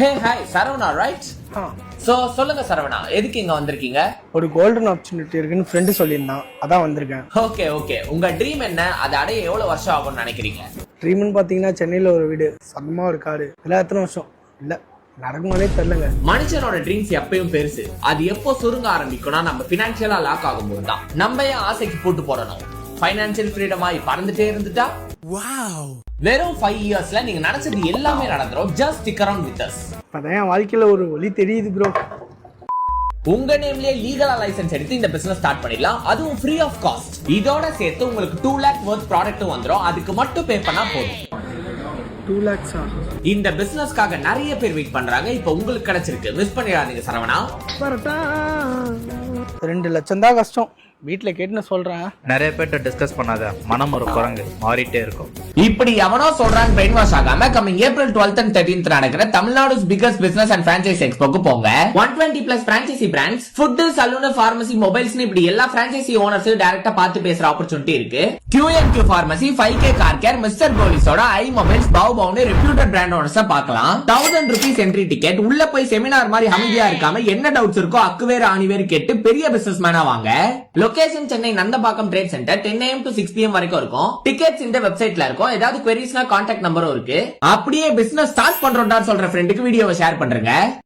Hey hi Saravana right? So சொல்லுங்க சரவணா, எதுக்கு இங்க வந்திருக்கீங்க? ஒரு கோல்டன் ஆப்பர்ச்சுனிட்டி இருக்குன்னு ஃப்ரெண்டு சொல்லியிருந்தான், அதான் வந்திருக்கேன். ஓகே ஓகே, உங்க ட்ரீம் என்ன? அதை அடைய எவ்வளவு வருஷம் ஆகும்னு நினைக்கிறீங்க? ட்ரீம்னு பாத்தீங்கன்னா சென்னையில ஒரு வீடு, சொந்தமா ஒரு காரு. எல்லாம் எத்தனை வருஷம் இல்ல நடக்குமானே தெரியலங்க. மனுஷனோட ட்ரீம்ஸ் எப்பயும் பெருசு. அது எப்போ சுருங்க ஆரம்பிக்கும்னா நம்ம பினான்சியலா லாக் ஆகும்போது தான். நம்ம ஏன் ஆசைக்கு போட்டு போடணும்? ஃபைனான்சியல் ஃப்ரீடமாய் பறந்துட்டே இருந்துட்டா வெறும் 5 இயர்ஸ்ல நீங்க நினைச்சது எல்லாமே நடந்துரும். Just stick around with us. அதான் என் வாழ்க்கையில ஒரு வழி தெரியுது ப்ரோ. உங்க நேம்லயே லீகலா லைசென்ஸ் எடுத்து இந்த பிசினஸ் ஸ்டார்ட் பண்ணிடலாம், அதுவும் ஃப்ரீ ஆஃப் காஸ்ட். இதோட சேர்த்து உங்களுக்கு 2 lakh worth ப்ராடக்ட்டும் வந்துரும். அதுக்கு மட்டும் பே பண்ணா போதும். 2 lakhs இந்த பிசினஸ்க்காக நிறைய பேர் வெயிட் பண்றாங்க. இப்போ உங்களுக்கு கிடைச்சிருக்கு, மிஸ் பண்ணிடாதீங்க சரவணா. 2 லட்சம் தான் கஷ்டம். வீட்டுல கேட்டு நான் சொல்றேன். நிறைய பேர்ட்ட டிஸ்கஸ் பண்ணாத, மனம் ஒரு குரங்கு மாறிட்டே இருக்கும். இப்படி எவனோ சொல்றான்னு பிரெயின் வாஷ் ஆகாம coming April 12th and 13th நடக்கிற Tamil Nadu's biggest business and franchise expoக்கு போங்க. 120+ franchisee brands, food, saloon, pharmacy, mobiles இப்படி எல்லா franchisee owners டைரக்டா பார்த்து பேசுற ஆப்பர்ச்சுனிட்டி இருக்கு. Q&Q Pharmacy, 5K Car Care, Mr. Policeோட iMobiles, Baobabனு reputed brand owners பார்க்கலாம். 1000 rupees entry ticket. உள்ள போய் செமினார் மாதிரி அமைதியா இருக்காம என்ன டவுட்ஸ் இருக்கோ அக்குவேர் ஆணிவேர் கேட்டு பெரிய பிசினஸ் மேனா வாங்க. Location Chennai Nandambakkam trade centre. 10 AM to 6 PM வரைக்கும் இருக்கும். டிக்கெட்ஸ் இந்த வெப்சைட்ல இருக்கும். ஏதாவது queries கான்டாக்ட் நம்பரும் இருக்கு. அப்படியே பிசினஸ் ஸ்டார்ட் பண்றோம்டா சொல்ற ஃப்ரெண்டுக்கு வீடியோவை ஷேர் பண்றேங்க.